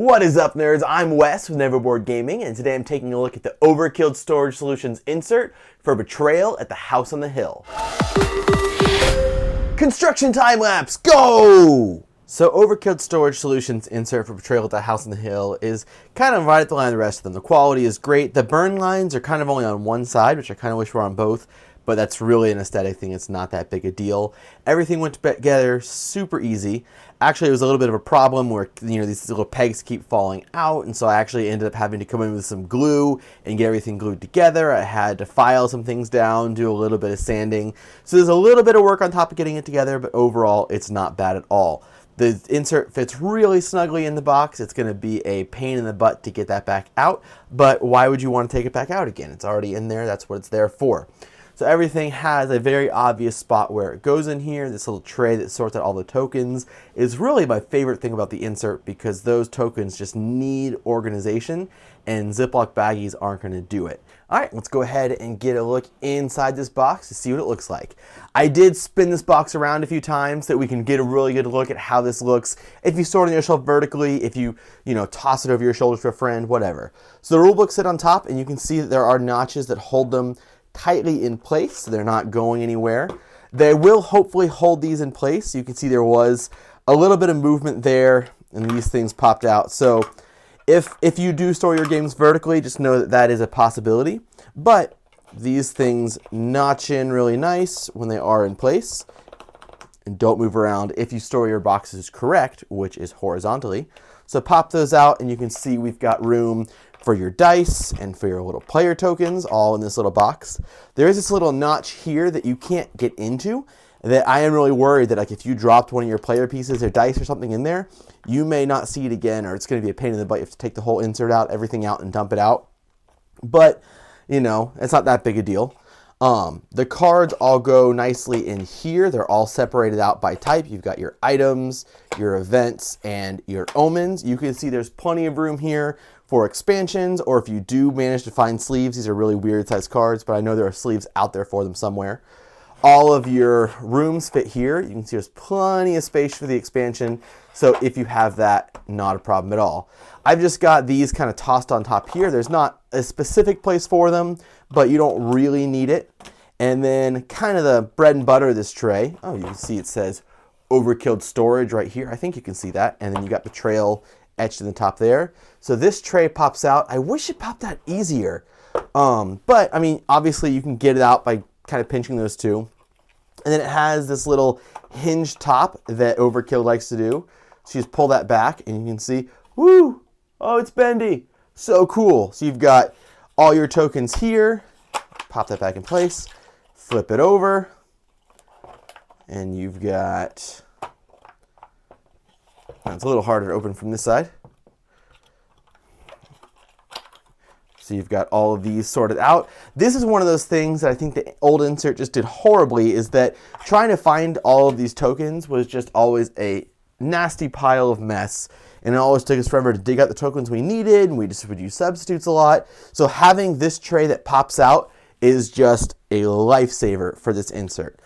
What is up, nerds? I'm Wes with Neverboard Gaming, and today I'm taking a look at the Overkilled Storage Solutions insert for Betrayal at the House on the Hill. Construction time-lapse, go! So Overkilled Storage Solutions insert for Betrayal at the House on the Hill is kind of right at the line of the rest of them. The quality is great. The burn lines are kind of only on one side, which I kind of wish were on both, but that's really an aesthetic thing. It's not that big a deal. Everything went together super easy. Actually, it was a little bit of a problem where, these little pegs keep falling out, and so I actually ended up having to come in with some glue and get everything glued together. I had to file some things down, do a little bit of sanding. So there's a little bit of work on top of getting it together, but overall, it's not bad at all. The insert fits really snugly in the box. It's going to be a pain in the butt to get that back out, but why would you want to take it back out again? It's already in there. That's what it's there for. So everything has a very obvious spot where it goes in here. This little tray that sorts out all the tokens is really my favorite thing about the insert because those tokens just need organization and Ziploc baggies aren't going to do it. All right, let's go ahead and get a look inside this box to see what it looks like. I did spin this box around a few times so that we can get a really good look at how this looks. If you store it on your shelf vertically, if you, toss it over your shoulder to a friend, whatever. So the rule books sit on top and you can see that there are notches that hold them tightly in place, so they're not going anywhere. They will hopefully hold these in place. You can see there was a little bit of movement there, and these things popped out. So if you do store your games vertically, just know that that is a possibility. But these things notch in really nice when they are in place, and don't move around if you store your boxes correct, which is horizontally. So pop those out, and you can see we've got room for your dice and for your little player tokens, all in this little box. There is this little notch here that you can't get into, that I am really worried that if you dropped one of your player pieces or dice or something in there, you may not see it again, or it's going to be a pain in the butt. You have to take the whole insert out, everything out, and dump it out. But, it's not that big a deal. The cards all go nicely in here. They're all separated out by type. You've got your items, your events, and your omens. You can see there's plenty of room here for expansions, or if you do manage to find sleeves. These are really weird sized cards, but I know there are sleeves out there for them somewhere. All of your rooms fit here. You can see there's plenty of space for the expansion. So if you have that, not a problem at all. I've just got these kind of tossed on top here. There's not a specific place for them, but you don't really need it. And then kind of the bread and butter of this tray. Oh, you can see it says Overkilled Storage right here. I think you can see that. And then you got Betrayal etched in the top there. So this tray pops out. I wish it popped out easier. But I mean, obviously you can get it out by kind of pinching those two. And then it has this little hinge top that Overkill likes to do. So you just pull that back and you can see, woo, oh, it's bendy. So cool. So you've got all your tokens here. Pop that back in place. Flip it over. And you've got, it's a little harder to open from this side. So you've got all of these sorted out. This is one of those things that I think the old insert just did horribly, is that trying to find all of these tokens was just always a nasty pile of mess. And it always took us forever to dig out the tokens we needed, and we just would use substitutes a lot. So having this tray that pops out is just a lifesaver for this insert.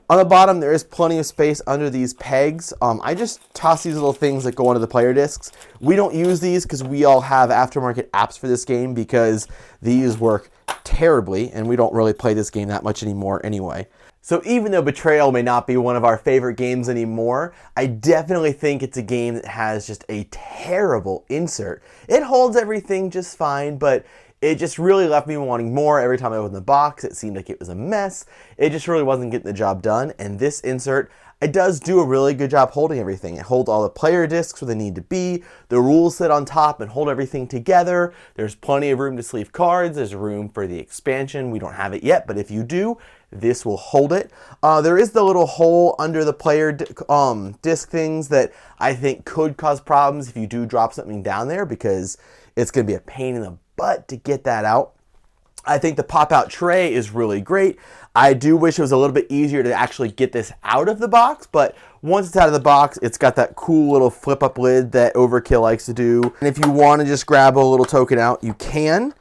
On the bottom, there is plenty of space under these pegs. I just toss these little things that go onto the player discs. We don't use these because we all have aftermarket apps for this game, because these work terribly, and we don't really play this game that much anymore anyway. So even though Betrayal may not be one of our favorite games anymore, I definitely think it's a game that has just a terrible insert. It holds everything just fine, but it just really left me wanting more. Every time I opened the box, it seemed like it was a mess. It just really wasn't getting the job done. And this insert, it does do a really good job holding everything. It holds all the player discs where they need to be. The rules sit on top and hold everything together. There's plenty of room to sleeve cards. There's room for the expansion. We don't have it yet, but if you do, this will hold it. There is the little hole under the player disc things that I think could cause problems if you do drop something down there, because it's going to be a pain in the butt to get that out. I think the pop-out tray is really great. I do wish it was a little bit easier to actually get this out of the box, but once it's out of the box, it's got that cool little flip-up lid that Overkill likes to do. And if you want to just grab a little token out, you can.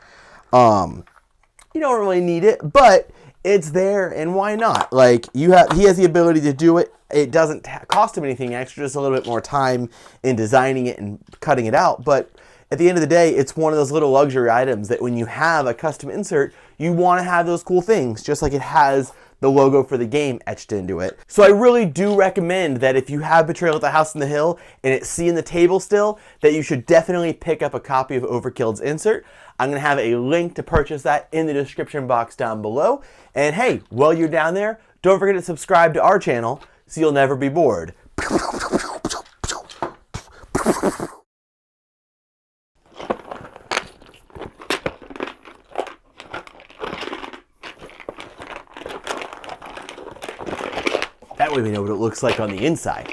You don't really need it, but it's there, and why not? Like, he has the ability to do it. It doesn't cost him anything extra, just a little bit more time in designing it and cutting it out. But at the end of the day, it's one of those little luxury items that when you have a custom insert, you want to have those cool things, just like it has the logo for the game etched into it. So I really do recommend that if you have Betrayal at the House on the Hill and it's seeing the table still, that you should definitely pick up a copy of Overkilled's insert. I'm going to have a link to purchase that in the description box down below. And hey, while you're down there, don't forget to subscribe to our channel so you'll never be bored. That way we know what it looks like on the inside.